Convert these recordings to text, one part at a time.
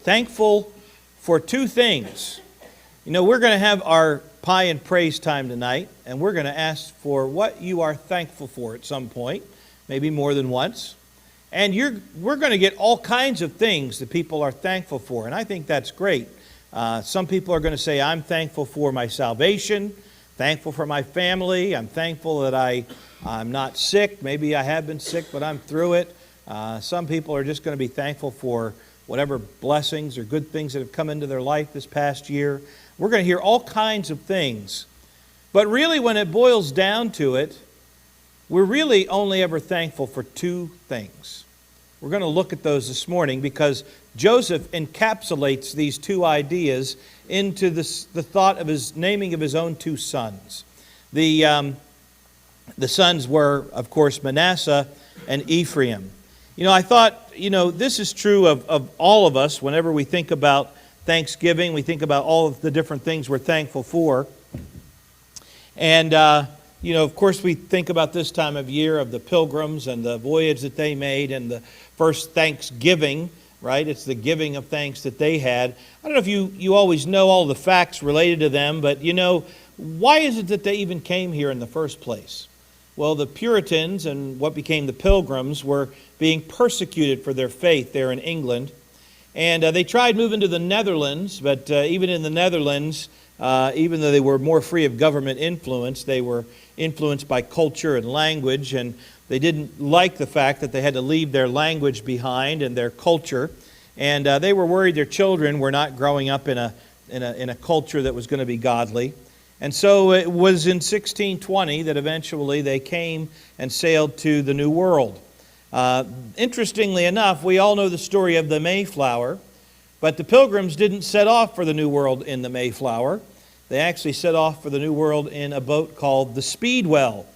Thankful for two things. You know, we're going to have our pie and praise time tonight, and we're going to ask for what you are thankful for at some point, maybe more than once. And we're going to get all kinds of things that people are thankful for, and I think that's great. Some people are going to say, I'm thankful for my salvation, thankful for my family, I'm thankful that I'm not sick. Maybe I have been sick, but I'm through it. Some people are just going to be thankful for whatever blessings or good things that have come into their life this past year. We're going to hear all kinds of things. But really, when it boils down to it, we're really only ever thankful for two things. We're going to look at those this morning because Joseph encapsulates these two ideas into the thought of his naming of his own two sons. The sons were, of course, Manasseh and Ephraim. You know, I thought, this is true of all of us whenever we think about Thanksgiving. We think about all of the different things we're thankful for. And, of course, we think about this time of year of the pilgrims and the voyage that they made and the first Thanksgiving, right? It's the giving of thanks that they had. I don't know if you always know all the facts related to them, but, why is it that they even came here in the first place? Well, the Puritans and what became the Pilgrims were being persecuted for their faith there in England. And they tried moving to the Netherlands, but even in the Netherlands, even though they were more free of government influence, they were influenced by culture and language, and they didn't like the fact that they had to leave their language behind and their culture. And they were worried their children were not growing up in a culture that was going to be godly. And so it was in 1620 that eventually they came and sailed to the New World. Interestingly enough, we all know the story of the Mayflower, but the Pilgrims didn't set off for the New World in the Mayflower. They actually set off for the New World in a boat called the Speedwell.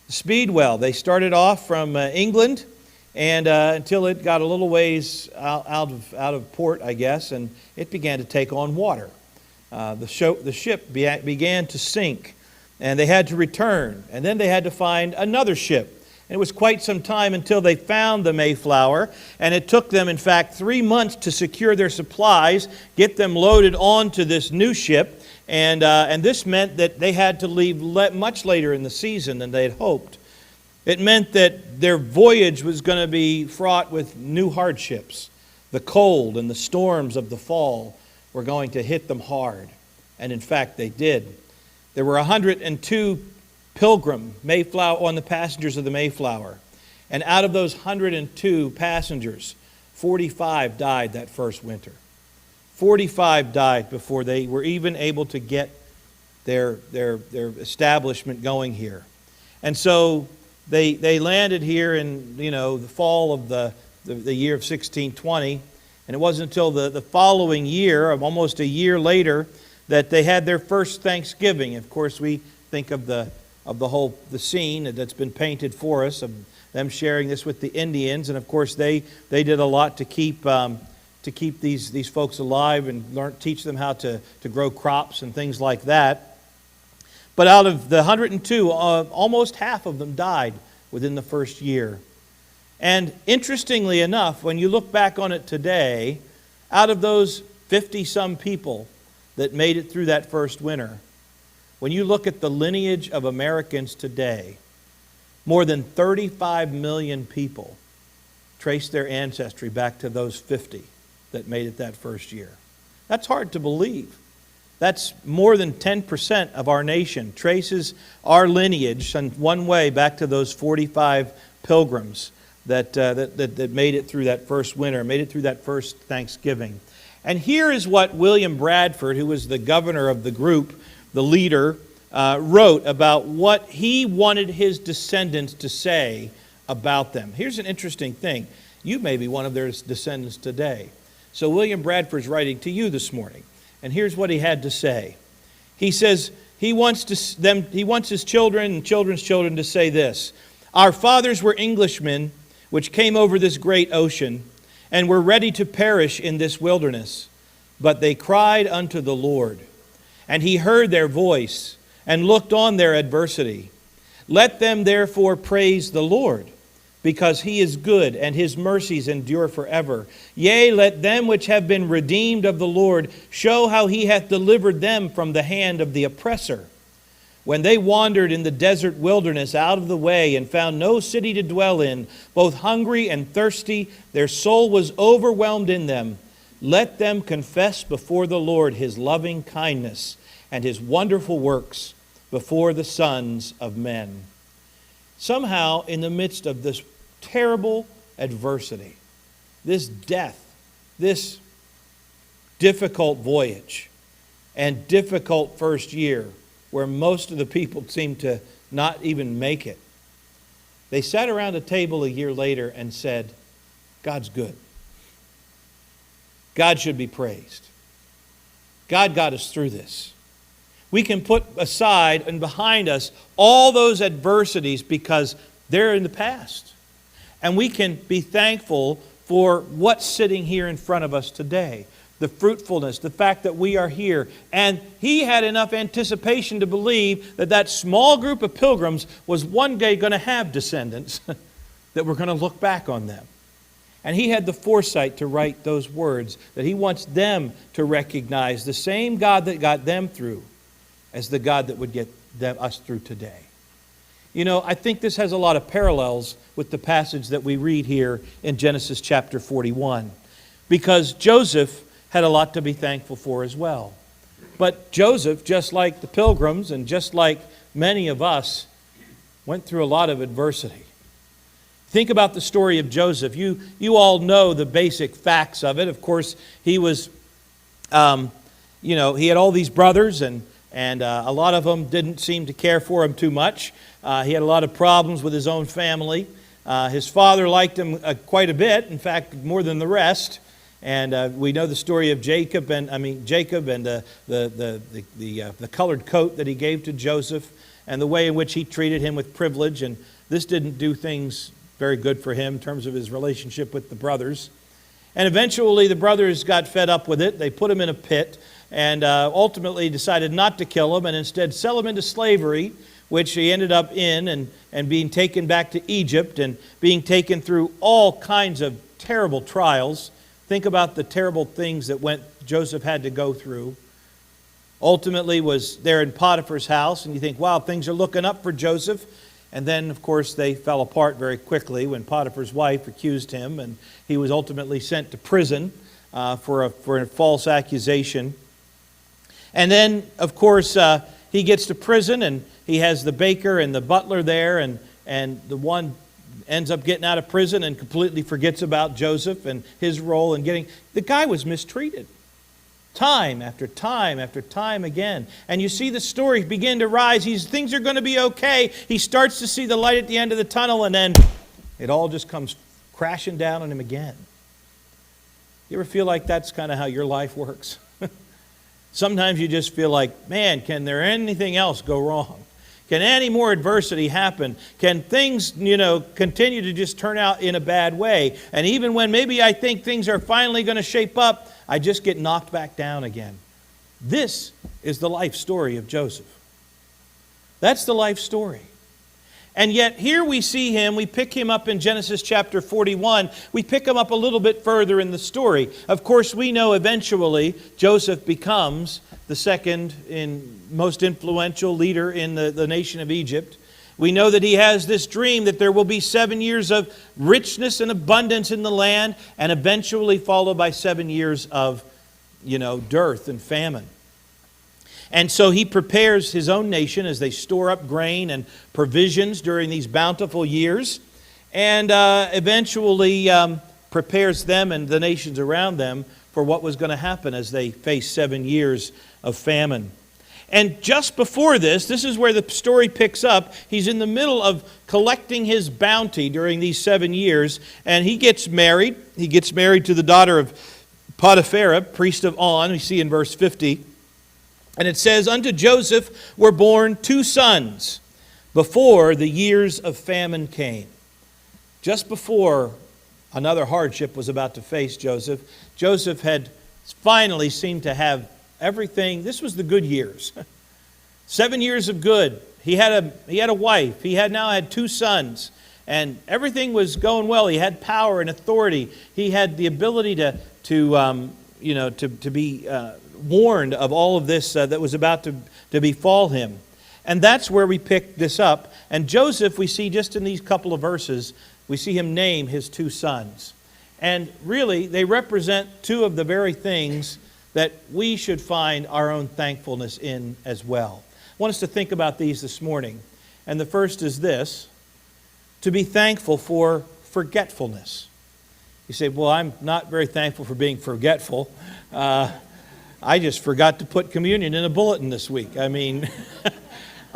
The Speedwell. They started off from England and until it got a little ways out of port, I guess, and it began to take on water. The ship began to sink, and they had to return, and then they had to find another ship. And it was quite some time until they found the Mayflower, and it took them, in fact, 3 months to secure their supplies, get them loaded onto this new ship, and this meant that they had to leave much later in the season than they had hoped. It meant that their voyage was going to be fraught with new hardships. The cold and the storms of the fall were going to hit them hard. And in fact, they did. There were 102 Mayflower on the passengers of the Mayflower. And out of those 102 passengers, 45 died that first winter. 45 died before they were even able to get their establishment going here. And so they landed here in the fall of the year of 1620. And it wasn't until the following year, almost a year later, that they had their first Thanksgiving. Of course, we think of the scene that's been painted for us of them sharing this with the Indians, and of course they did a lot to keep these folks alive and teach them how to grow crops and things like that. But out of the 102, almost half of them died within the first year. And interestingly enough, when you look back on it today, out of those 50-some people that made it through that first winter, when you look at the lineage of Americans today, more than 35 million people trace their ancestry back to those 50 that made it that first year. That's hard to believe. That's more than 10% of our nation traces our lineage in one way back to those 45 pilgrims that made it through that first winter, made it through that first Thanksgiving. And here is what William Bradford, who was the governor of the group, the leader, wrote about what he wanted his descendants to say about them. Here's an interesting thing. You may be one of their descendants today. So William Bradford's writing to you this morning. And here's what he had to say. He says he wants his children and children's children to say this: "Our fathers were Englishmen, which came over this great ocean, and were ready to perish in this wilderness. But they cried unto the Lord, and he heard their voice, and looked on their adversity. Let them therefore praise the Lord, because he is good, and his mercies endure forever. Yea, let them which have been redeemed of the Lord show how he hath delivered them from the hand of the oppressor. When they wandered in the desert wilderness out of the way and found no city to dwell in, both hungry and thirsty, their soul was overwhelmed in them. Let them confess before the Lord his loving kindness and his wonderful works before the sons of men. Somehow, in the midst of this terrible adversity, this death, this difficult voyage, and difficult first year, where most of the people seemed to not even make it, they sat around a table a year later and said, God's good. God should be praised. God got us through this. We can put aside and behind us all those adversities because they're in the past. And we can be thankful for what's sitting here in front of us today. The fruitfulness, the fact that we are here. And he had enough anticipation to believe that that small group of pilgrims was one day going to have descendants that were going to look back on them. And he had the foresight to write those words, that he wants them to recognize the same God that got them through as the God that would get us through today. You know, I think this has a lot of parallels with the passage that we read here in Genesis chapter 41. Because Joseph had a lot to be thankful for as well. But Joseph, just like the pilgrims and just like many of us, went through a lot of adversity. Think about the story of Joseph. You all know the basic facts of it. Of course, he was, he had all these brothers, and a lot of them didn't seem to care for him too much. He had a lot of problems with his own family. His father liked him quite a bit, in fact, more than the rest. And we know the story of Jacob and the colored coat that he gave to Joseph, and the way in which he treated him with privilege. And this didn't do things very good for him in terms of his relationship with the brothers. And eventually the brothers got fed up with it. They put him in a pit and ultimately decided not to kill him and instead sell him into slavery, which he ended up in, and being taken back to Egypt and being taken through all kinds of terrible trials. Think about the terrible things that Joseph had to go through. Ultimately was there in Potiphar's house, and you think, wow, things are looking up for Joseph. And then, of course, they fell apart very quickly when Potiphar's wife accused him, and he was ultimately sent to prison for a false accusation. And then, of course, he gets to prison, and he has the baker and the butler there, and the one ends up getting out of prison and completely forgets about Joseph and his role in getting... The guy was mistreated. Time after time after time again. And you see the story begin to rise. Things are going to be okay. He starts to see the light at the end of the tunnel, and then it all just comes crashing down on him again. You ever feel like that's kind of how your life works? Sometimes you just feel like, man, can there anything else go wrong? Can any more adversity happen? Can things, continue to just turn out in a bad way? And even when maybe I think things are finally going to shape up, I just get knocked back down again. This is the life story of Joseph. That's the life story. And yet here we see him, we pick him up in Genesis chapter 41. We pick him up a little bit further in the story. Of course, we know eventually Joseph becomes the second most influential leader in the nation of Egypt. We know that he has this dream that there will be 7 years of richness and abundance in the land, and eventually followed by 7 years of, dearth and famine. And so he prepares his own nation as they store up grain and provisions during these bountiful years, and eventually prepares them and the nations around them for what was going to happen as they faced 7 years of famine. And just before this is where the story picks up. He's in the middle of collecting his bounty during these 7 years, and he gets married. He gets married to the daughter of Potiphar, priest of On, we see in verse 50. And it says, unto Joseph were born 2 sons before the years of famine came. Just before another hardship was about to face Joseph, Joseph had finally seemed to have everything. This was the good years. 7 years of good. He had a wife. He now had 2 sons. and everything was going well. He had power and authority. He had the ability to be warned of all of this that was about to befall him. And that's where we pick this up. And Joseph, we see just in these couple of verses, we see him name his two sons. And really, they represent two of the very things that we should find our own thankfulness in as well. I want us to think about these this morning. And the first is this: to be thankful for forgetfulness. You say, well, I'm not very thankful for being forgetful. I just forgot to put communion in a bulletin this week. I mean,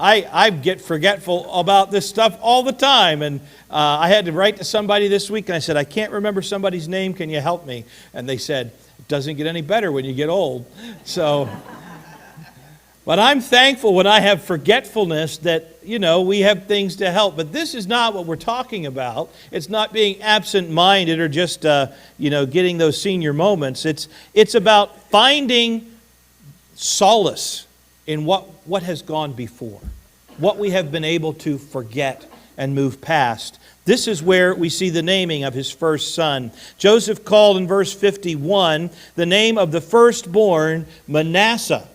I get forgetful about this stuff all the time. And I had to write to somebody this week, and I said, I can't remember somebody's name. Can you help me? And they said, it doesn't get any better when you get old. So, but I'm thankful when I have forgetfulness that, we have things to help. But this is not what we're talking about. It's not being absent-minded or just, getting those senior moments. It's about finding solace in what has gone before, what we have been able to forget and move past. This is where we see the naming of his first son. Joseph called in verse 51 the name of the firstborn Manasseh.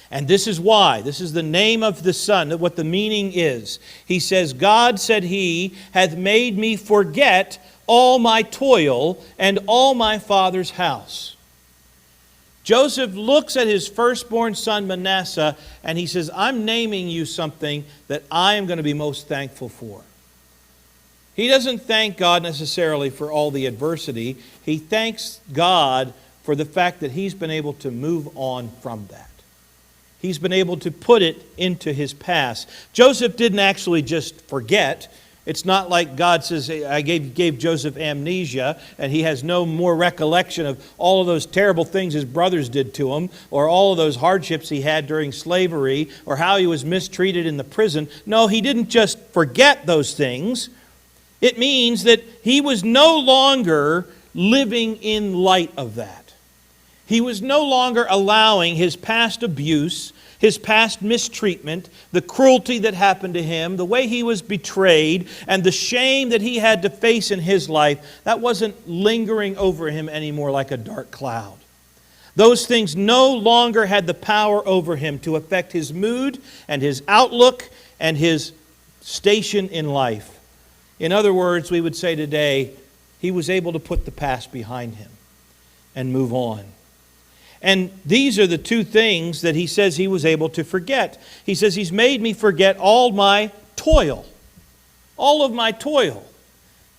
And this is why. This is the name of the son, what the meaning is. He says, God, said he, hath made me forget all my toil and all my father's house. Joseph looks at his firstborn son Manasseh and he says, I'm naming you something that I am going to be most thankful for. He doesn't thank God necessarily for all the adversity. He thanks God for the fact that he's been able to move on from that. He's been able to put it into his past. Joseph didn't actually just forget. It's not like God says, I gave Joseph amnesia, and he has no more recollection of all of those terrible things his brothers did to him, or all of those hardships he had during slavery, or how he was mistreated in the prison. No, he didn't just forget those things. It means that he was no longer living in light of that. He was no longer allowing his past abuse, his past mistreatment, the cruelty that happened to him, the way he was betrayed, and the shame that he had to face in his life, that wasn't lingering over him anymore like a dark cloud. Those things no longer had the power over him to affect his mood and his outlook and his station in life. In other words, we would say today, he was able to put the past behind him and move on. And these are the two things that he says he was able to forget. He says, he's made me forget all my toil. All of my toil.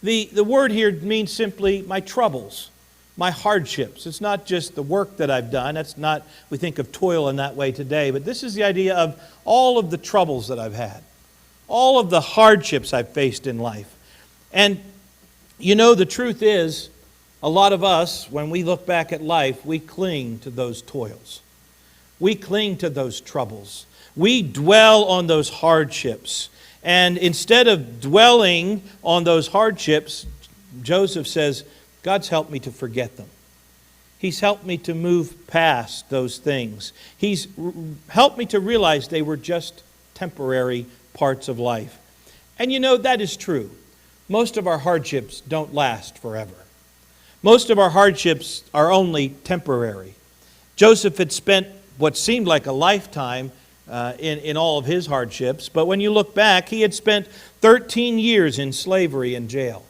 The word here means simply my troubles, my hardships. It's not just the work that I've done. That's not, we think of toil in that way today. But this is the idea of all of the troubles that I've had. All of the hardships I've faced in life. And the truth is, a lot of us, when we look back at life, we cling to those toils. We cling to those troubles. We dwell on those hardships. And instead of dwelling on those hardships, Joseph says, God's helped me to forget them. He's helped me to move past those things. He's helped me to realize they were just temporary parts of life. And that is true. Most of our hardships don't last forever. Most of our hardships are only temporary. Joseph had spent what seemed like a lifetime in all of his hardships, but when you look back, he had spent 13 years in slavery and jail.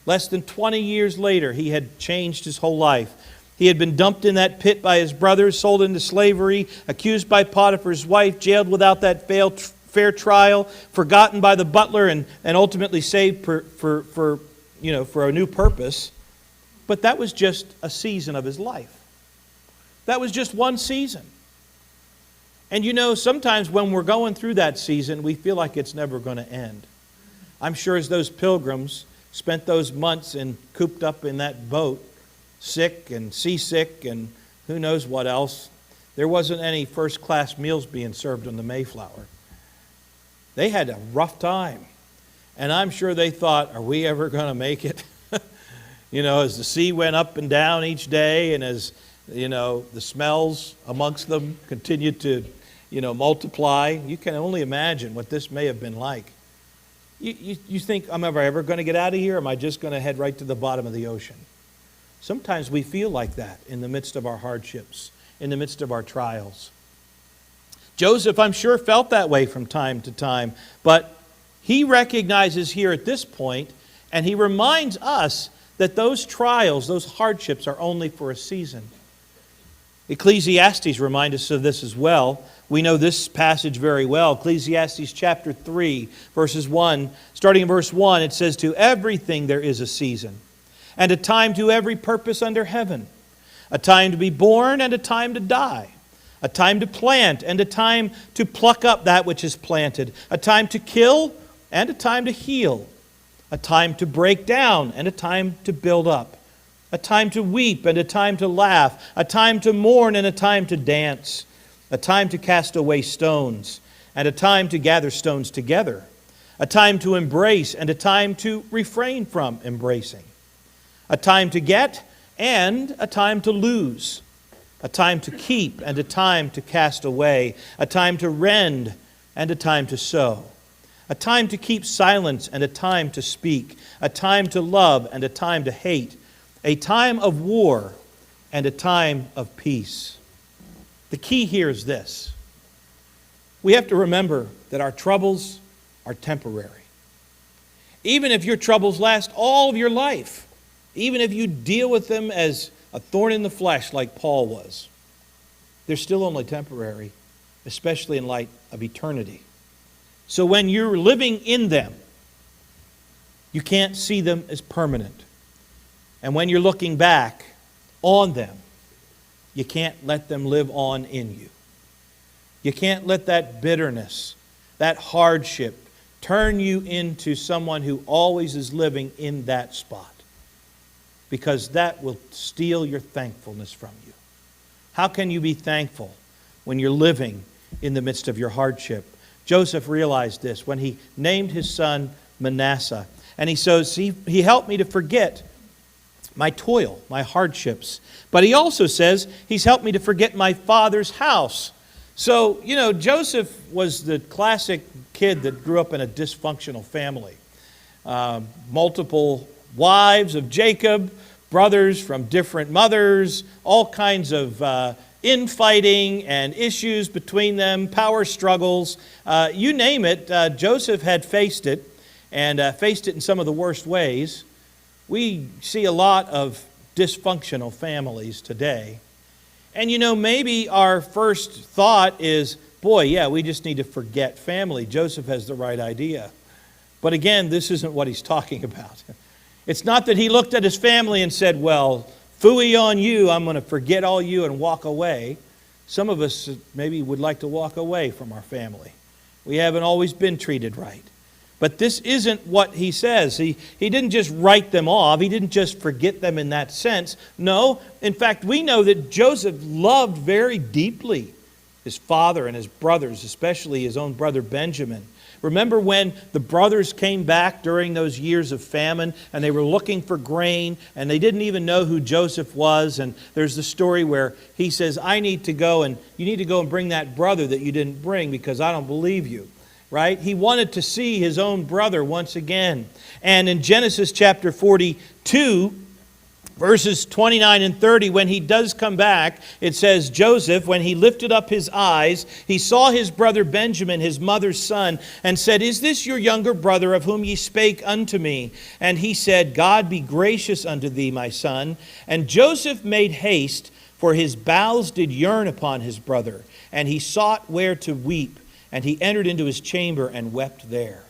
Less than 20 years later, he had changed his whole life. He had been dumped in that pit by his brothers, sold into slavery, accused by Potiphar's wife, jailed without that fair trial, forgotten by the butler, and ultimately saved for a new purpose. But that was just a season of his life. That was just one season. And sometimes when we're going through that season, we feel like it's never going to end. I'm sure as those pilgrims spent those months cooped up in that boat, sick and seasick and who knows what else, there wasn't any first-class meals being served on the Mayflower. They had a rough time. And I'm sure they thought, are we ever going to make it? As the sea went up and down each day, and as, the smells amongst them continued to, multiply, you can only imagine what this may have been like. You think, am I ever going to get out of here? Or am I just going to head right to the bottom of the ocean? Sometimes we feel like that in the midst of our hardships, in the midst of our trials. Joseph, I'm sure, felt that way from time to time, but he recognizes here at this point, and he reminds us that those trials, those hardships are only for a season. Ecclesiastes reminds us of this as well. We know this passage very well. Ecclesiastes chapter 3, verses 1. Starting in verse 1, it says, "To everything there is a season, and a time to every purpose under heaven, a time to be born and a time to die, a time to plant and a time to pluck up that which is planted, a time to kill and a time to heal, a time to break down and a time to build up, a time to weep and a time to laugh, a time to mourn and a time to dance, a time to cast away stones and a time to gather stones together, a time to embrace and a time to refrain from embracing, a time to get and a time to lose, a time to keep and a time to cast away, a time to rend and a time to sow, a time to keep silence and a time to speak, a time to love and a time to hate, a time of war and a time of peace." The key here is this. We have to remember that our troubles are temporary. Even if your troubles last all of your life, even if you deal with them as a thorn in the flesh like Paul was, they're still only temporary, especially in light of eternity. So when you're living in them, you can't see them as permanent. And when you're looking back on them, you can't let them live on in you. You can't let that bitterness, that hardship, turn you into someone who always is living in that spot, because that will steal your thankfulness from you. How can you be thankful when you're living in the midst of your hardship? Joseph realized this when he named his son Manasseh. And he says, he helped me to forget my toil, my hardships. But he also says, he's helped me to forget my father's house. So, Joseph was the classic kid that grew up in a dysfunctional family. Multiple wives of Jacob, brothers from different mothers, all kinds of infighting and issues between them, power struggles. You name it, Joseph had faced it, and faced it in some of the worst ways. We see a lot of dysfunctional families today. And maybe our first thought is, boy, yeah, we just need to forget family. Joseph has the right idea. But again, this isn't what he's talking about. It's not that he looked at his family and said, well, phooey on you, I'm going to forget all you and walk away. Some of us maybe would like to walk away from our family. We haven't always been treated right. But this isn't what he says. He didn't just write them off. He didn't just forget them in that sense. No, in fact, we know that Joseph loved very deeply his father and his brothers, especially his own brother Benjamin. Remember when the brothers came back during those years of famine and they were looking for grain and they didn't even know who Joseph was? And there's the story where he says, you need to go and bring that brother that you didn't bring because I don't believe you. Right? He wanted to see his own brother once again. And in Genesis chapter 42, verses 29 and 30, when he does come back, it says, Joseph, when he lifted up his eyes, he saw his brother Benjamin, his mother's son, and said, Is this your younger brother of whom ye spake unto me? And he said, God be gracious unto thee, my son. And Joseph made haste, for his bowels did yearn upon his brother, and he sought where to weep. And he entered into his chamber and wept there.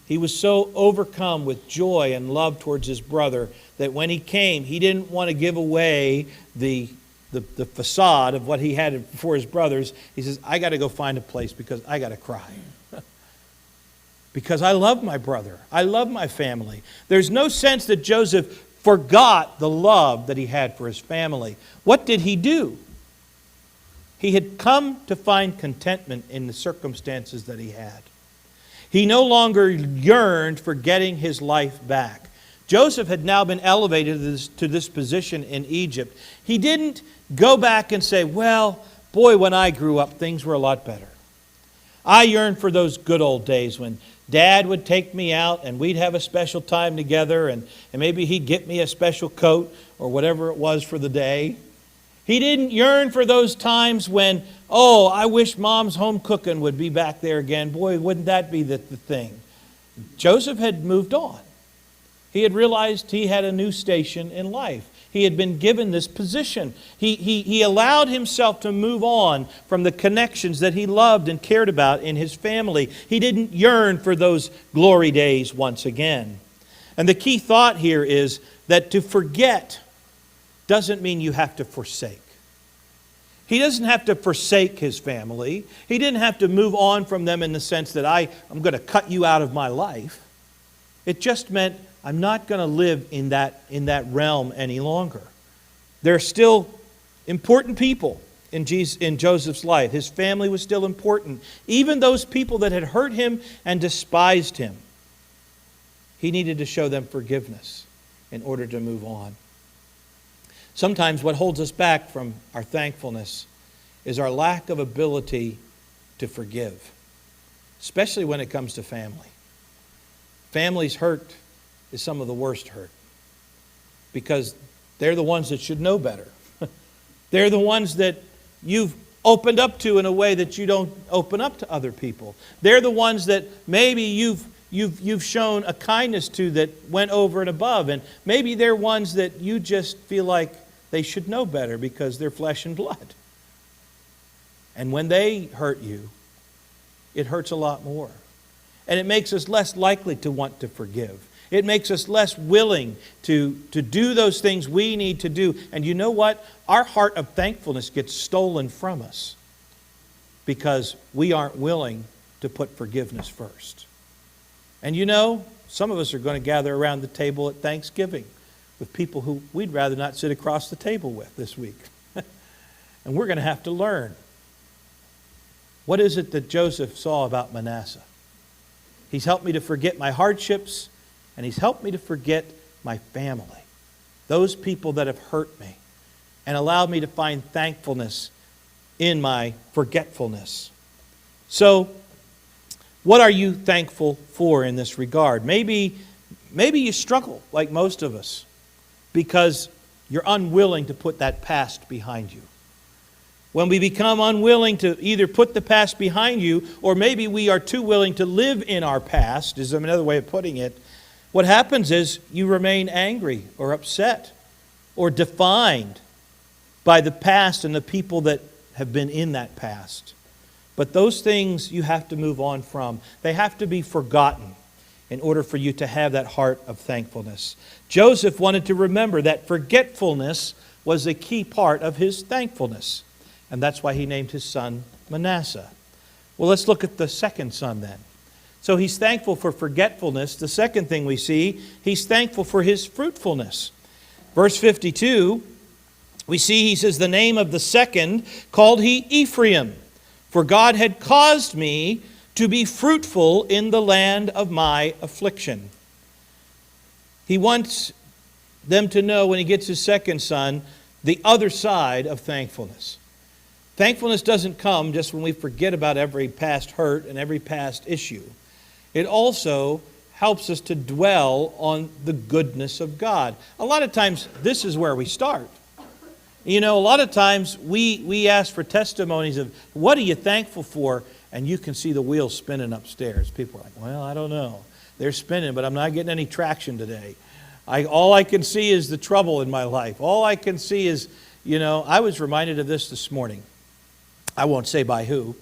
He was so overcome with joy and love towards his brother that when he came, he didn't want to give away the facade of what he had before his brothers. He says, I got to go find a place because I got to cry. Because I love my brother. I love my family. There's no sense that Joseph forgot the love that he had for his family. What did he do? He had come to find contentment in the circumstances that he had. He no longer yearned for getting his life back. Joseph had now been elevated to this position in Egypt. He didn't go back and say, well, boy, when I grew up, things were a lot better. I yearn for those good old days when Dad would take me out and we'd have a special time together, and maybe he'd get me a special coat or whatever it was for the day. He didn't yearn for those times when, oh, I wish Mom's home cooking would be back there again. Boy, wouldn't that be the thing. Joseph had moved on. He had realized he had a new station in life. He had been given this position. He allowed himself to move on from the connections that he loved and cared about in his family. He didn't yearn for those glory days once again. And the key thought here is that to forget doesn't mean you have to forsake. He doesn't have to forsake his family. He didn't have to move on from them in the sense that I'm going to cut you out of my life. It just meant I'm not going to live in that realm any longer. There are still important people in Joseph's life. His family was still important. Even those people that had hurt him and despised him, he needed to show them forgiveness in order to move on. Sometimes what holds us back from our thankfulness is our lack of ability to forgive, especially when it comes to family. Family's hurt is some of the worst hurt because they're the ones that should know better. They're the ones that you've opened up to in a way that you don't open up to other people. They're the ones that maybe you've shown a kindness to that went over and above, and maybe they're ones that you just feel like they should know better because they're flesh and blood. And when they hurt you, it hurts a lot more. And it makes us less likely to want to forgive. It makes us less willing to do those things we need to do. And you know what? Our heart of thankfulness gets stolen from us because we aren't willing to put forgiveness first. And you know, some of us are going to gather around the table at Thanksgiving with people who we'd rather not sit across the table with this week. And we're going to have to learn. What is it that Joseph saw about Manasseh? He's helped me to forget my hardships, and he's helped me to forget my family. Those people that have hurt me and allowed me to find thankfulness in my forgetfulness. So, what are you thankful for in this regard? Maybe you struggle like most of us because you're unwilling to put that past behind you. When we become unwilling to either put the past behind you, or maybe we are too willing to live in our past, is another way of putting it, what happens is you remain angry or upset or defined by the past and the people that have been in that past. But those things you have to move on from. They have to be forgotten in order for you to have that heart of thankfulness. Joseph wanted to remember that forgetfulness was a key part of his thankfulness. And that's why he named his son Manasseh. Well, let's look at the second son then. So he's thankful for forgetfulness. The second thing we see, he's thankful for his fruitfulness. Verse 52, we see he says, the name of the second called he Ephraim, for God had caused me to be fruitful in the land of my affliction. He wants them to know when he gets his second son, the other side of thankfulness. Thankfulness doesn't come just when we forget about every past hurt and every past issue. It also helps us to dwell on the goodness of God. A lot of times, this is where we start. You know, a lot of times we ask for testimonies of, what are you thankful for? And you can see the wheels spinning upstairs. People are like, well, I don't know. They're spinning, but I'm not getting any traction today. All I can see is the trouble in my life. All I can see is, you know, I was reminded of this morning. I won't say by who,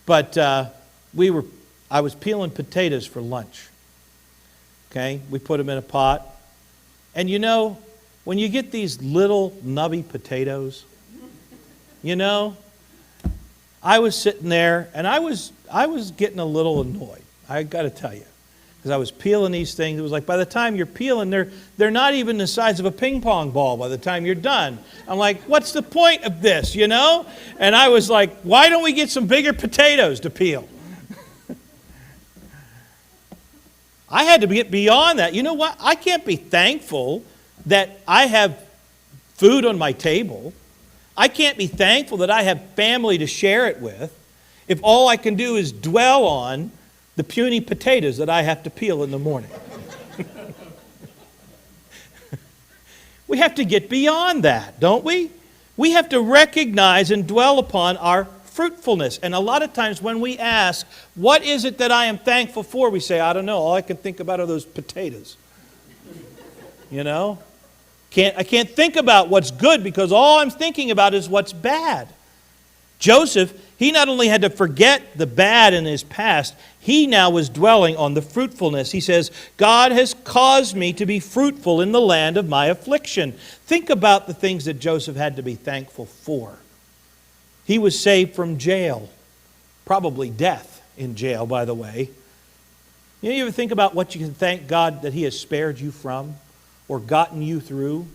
but I was peeling potatoes for lunch. Okay, we put them in a pot. And you know, when you get these little nubby potatoes, you know, I was sitting there and I was getting a little annoyed. I got to tell you, because I was peeling these things. It was like by the time you're peeling, they're not even the size of a ping pong ball by the time you're done. I'm like, what's the point of this, you know? And I was like, why don't we get some bigger potatoes to peel? I had to get beyond that. You know what? I can't be thankful that I have food on my table. I can't be thankful that I have family to share it with if all I can do is dwell on the puny potatoes that I have to peel in the morning. We have to get beyond that, don't we? We have to recognize and dwell upon our fruitfulness. And a lot of times when we ask, what is it that I am thankful for? We say, I don't know. All I can think about are those potatoes. You know? I can't think about what's good because all I'm thinking about is what's bad. Joseph, he not only had to forget the bad in his past, he now was dwelling on the fruitfulness. He says, God has caused me to be fruitful in the land of my affliction. Think about the things that Joseph had to be thankful for. He was saved from jail, probably death in jail, by the way. You ever think about what you can thank God that He has spared you from or gotten you through?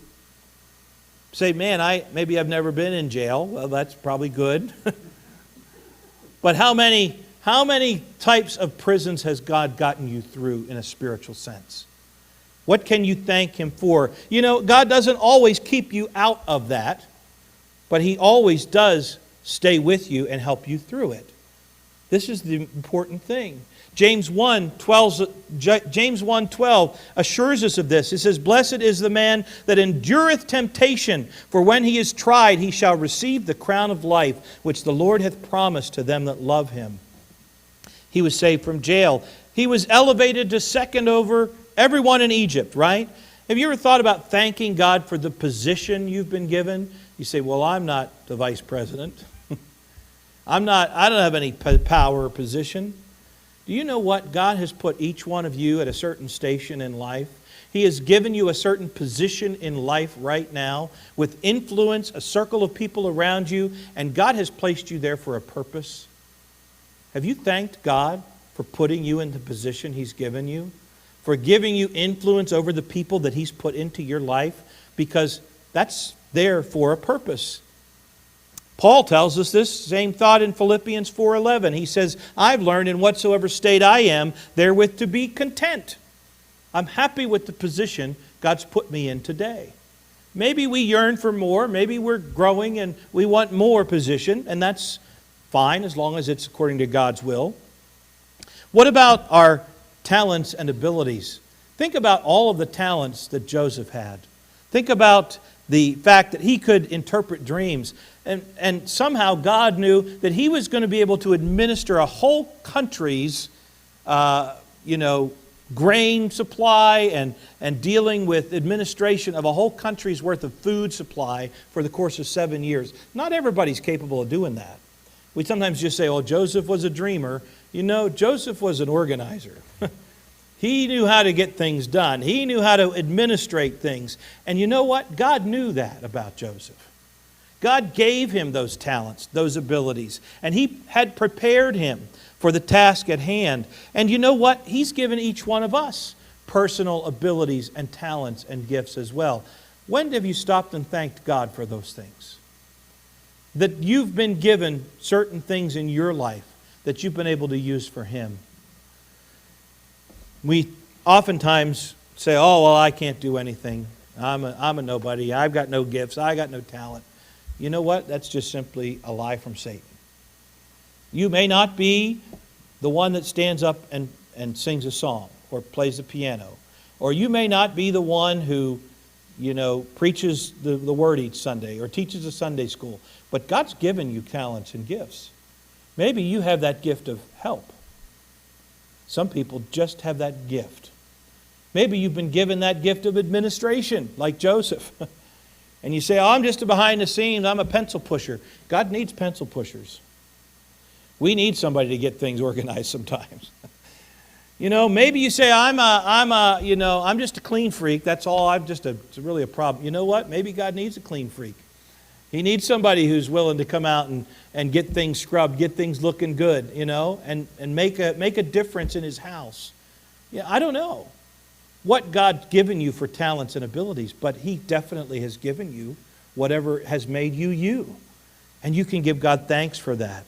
Say, man, maybe I've never been in jail. Well, that's probably good. But how many types of prisons has God gotten you through in a spiritual sense? What can you thank Him for? You know, God doesn't always keep you out of that, but He always does stay with you and help you through it. This is the important thing. James 1:12 assures us of this. It says, Blessed is the man that endureth temptation, for when he is tried, he shall receive the crown of life, which the Lord hath promised to them that love Him. He was saved from jail. He was elevated to second over everyone in Egypt, right? Have you ever thought about thanking God for the position you've been given? You say, well, I'm not the vice president. I don't have any power or position. Do you know what? God has put each one of you at a certain station in life. He has given you a certain position in life right now with influence, a circle of people around you, and God has placed you there for a purpose. Have you thanked God for putting you in the position He's given you? For giving you influence over the people that He's put into your life? Because that's there for a purpose. Paul tells us this same thought in Philippians 4:11. He says, I've learned in whatsoever state I am, therewith to be content. I'm happy with the position God's put me in today. Maybe we yearn for more. Maybe we're growing and we want more position, and that's fine as long as it's according to God's will. What about our talents and abilities? Think about all of the talents that Joseph had. Think about the fact that he could interpret dreams. And somehow God knew that he was going to be able to administer a whole country's, grain supply and dealing with administration of a whole country's worth of food supply for the course of 7 years. Not everybody's capable of doing that. We sometimes just say, oh, Joseph was a dreamer. You know, Joseph was an organizer. He knew how to get things done. He knew how to administrate things. And you know what? God knew that about Joseph. God gave him those talents, those abilities, and He had prepared him for the task at hand. And you know what? He's given each one of us personal abilities and talents and gifts as well. When have you stopped and thanked God for those things? That you've been given certain things in your life that you've been able to use for Him. We oftentimes say, oh, well, I can't do anything. I'm a nobody. I've got no gifts. I got no talent. You know what? That's just simply a lie from Satan. You may not be the one that stands up and sings a song or plays the piano. Or you may not be the one who, preaches the Word each Sunday or teaches a Sunday school. But God's given you talents and gifts. Maybe you have that gift of help. Some people just have that gift. Maybe you've been given that gift of administration, like Joseph. And you say, oh, I'm just a behind the scenes, I'm a pencil pusher. God needs pencil pushers. We need somebody to get things organized sometimes. Maybe you say, I'm just a clean freak. That's all. It's really a problem. You know what? Maybe God needs a clean freak. He needs somebody who's willing to come out and get things scrubbed, get things looking good, and make a difference in his house. Yeah, I don't know what God's given you for talents and abilities, but He definitely has given you whatever has made you you. And you can give God thanks for that.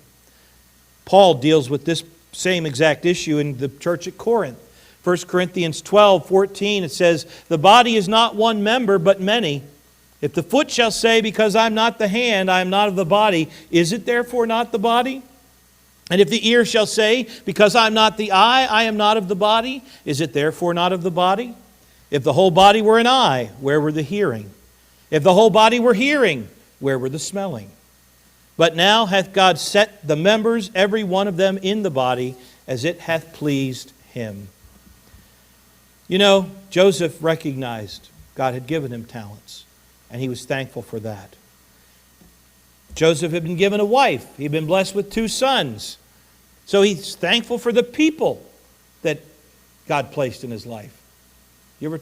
Paul deals with this same exact issue in the church at Corinth. 1 Corinthians 12:14, it says, the body is not one member, but many. If the foot shall say, because I'm not the hand, I am not of the body, is it therefore not the body? And if the ear shall say, because I'm not the eye, I am not of the body, is it therefore not of the body? If the whole body were an eye, where were the hearing? If the whole body were hearing, where were the smelling? But now hath God set the members, every one of them, in the body, as it hath pleased him. You know, Joseph recognized God had given him talents, and he was thankful for that. Joseph had been given a wife. He'd been blessed with 2 sons. So he's thankful for the people that God placed in his life. You ever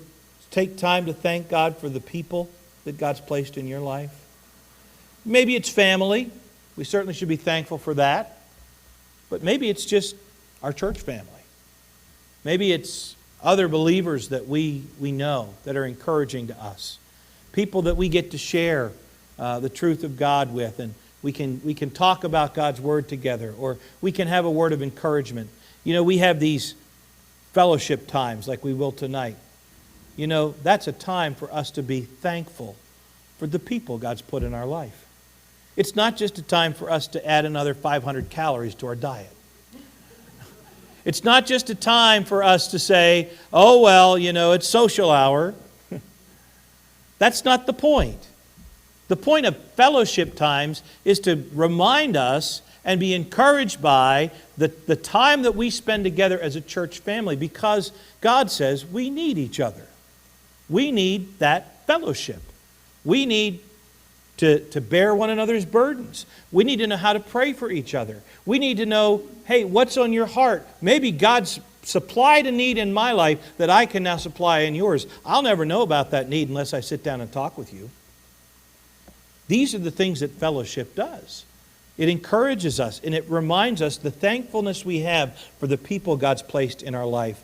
take time to thank God for the people that God's placed in your life? Maybe it's family. We certainly should be thankful for that. But maybe it's just our church family. Maybe it's other believers that we know that are encouraging to us. People that we get to share the truth of God with, and we can talk about God's Word together, or we can have a word of encouragement. You know, we have these fellowship times like we will tonight. You know, that's a time for us to be thankful for the people God's put in our life. It's not just a time for us to add another 500 calories to our diet. It's not just a time for us to say, oh, well, you know, it's social hour. That's not the point. The point of fellowship times is to remind us and be encouraged by the time that we spend together as a church family, because God says we need each other. We need that fellowship. We need to bear one another's burdens. We need to know how to pray for each other. We need to know, hey, what's on your heart? Maybe God's supplied a need in my life that I can now supply in yours. I'll never know about that need unless I sit down and talk with you. These are the things that fellowship does. It encourages us and it reminds us the thankfulness we have for the people God's placed in our life.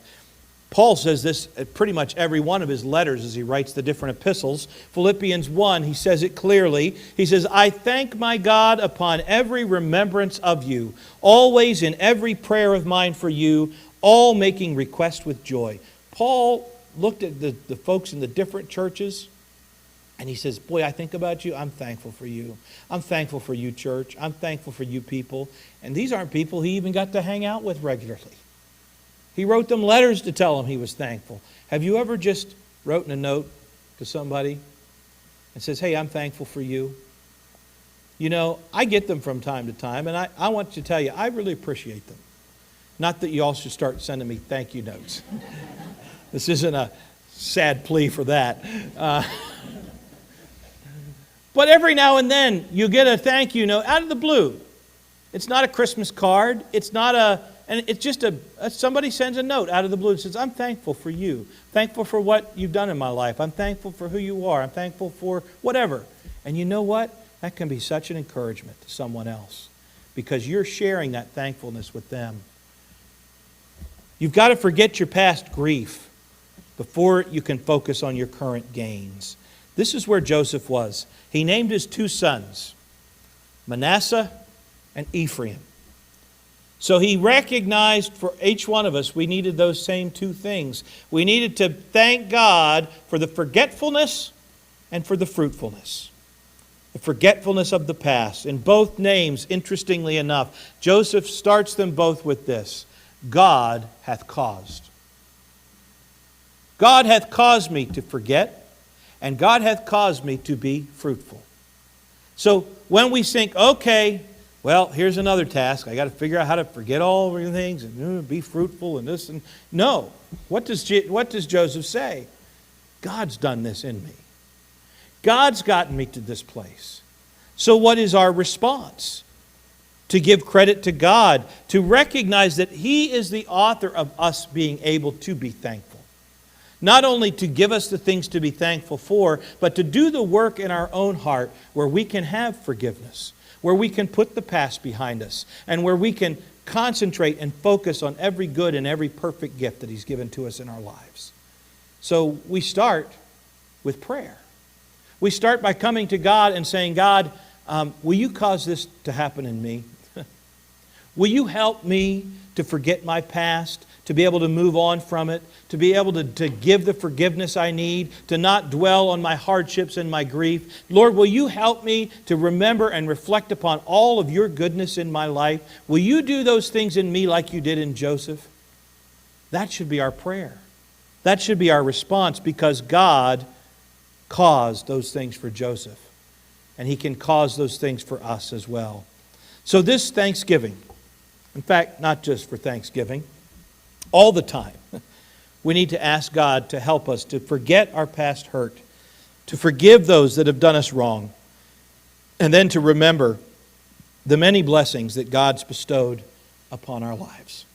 Paul says this at pretty much every one of his letters as he writes the different epistles. Philippians 1, he says it clearly. He says, I thank my God upon every remembrance of you, always in every prayer of mine for you, all making request with joy. Paul looked at the folks in the different churches, and he says, boy, I think about you. I'm thankful for you. I'm thankful for you, church. I'm thankful for you people. And these aren't people he even got to hang out with regularly. He wrote them letters to tell them he was thankful. Have you ever just written a note to somebody and says, hey, I'm thankful for you? You know, I get them from time to time, and I want to tell you, I really appreciate them. Not that you all should start sending me thank you notes. This isn't a sad plea for that. But every now and then, you get a thank you note out of the blue. It's not a Christmas card. It's not and it's just somebody sends a note out of the blue and says, I'm thankful for you. Thankful for what you've done in my life. I'm thankful for who you are. I'm thankful for whatever. And you know what? That can be such an encouragement to someone else because you're sharing that thankfulness with them. You've got to forget your past grief before you can focus on your current gains. This is where Joseph was. He named his 2 sons, Manasseh and Ephraim. So he recognized for each one of us, we needed those same 2 things. We needed to thank God for the forgetfulness and for the fruitfulness. The forgetfulness of the past. In both names, interestingly enough, Joseph starts them both with this: God hath caused. God hath caused me to forget, and God hath caused me to be fruitful. So when we think, okay, well, here's another task. I got to figure out how to forget all the things and be fruitful and this and no. What does Joseph say? God's done this in me. God's gotten me to this place. So what is our response? To give credit to God, to recognize that He is the author of us being able to be thankful. Not only to give us the things to be thankful for, but to do the work in our own heart where we can have forgiveness, where we can put the past behind us, and where we can concentrate and focus on every good and every perfect gift that He's given to us in our lives. So we start with prayer. We start by coming to God and saying, God, will you cause this to happen in me? Will you help me to forget my past, to be able to move on from it, to be able to give the forgiveness I need, to not dwell on my hardships and my grief. Lord, will you help me to remember and reflect upon all of your goodness in my life? Will you do those things in me like you did in Joseph? That should be our prayer. That should be our response, because God caused those things for Joseph. And He can cause those things for us as well. So this Thanksgiving, in fact, not just for Thanksgiving, all the time, we need to ask God to help us to forget our past hurt, to forgive those that have done us wrong, and then to remember the many blessings that God's bestowed upon our lives.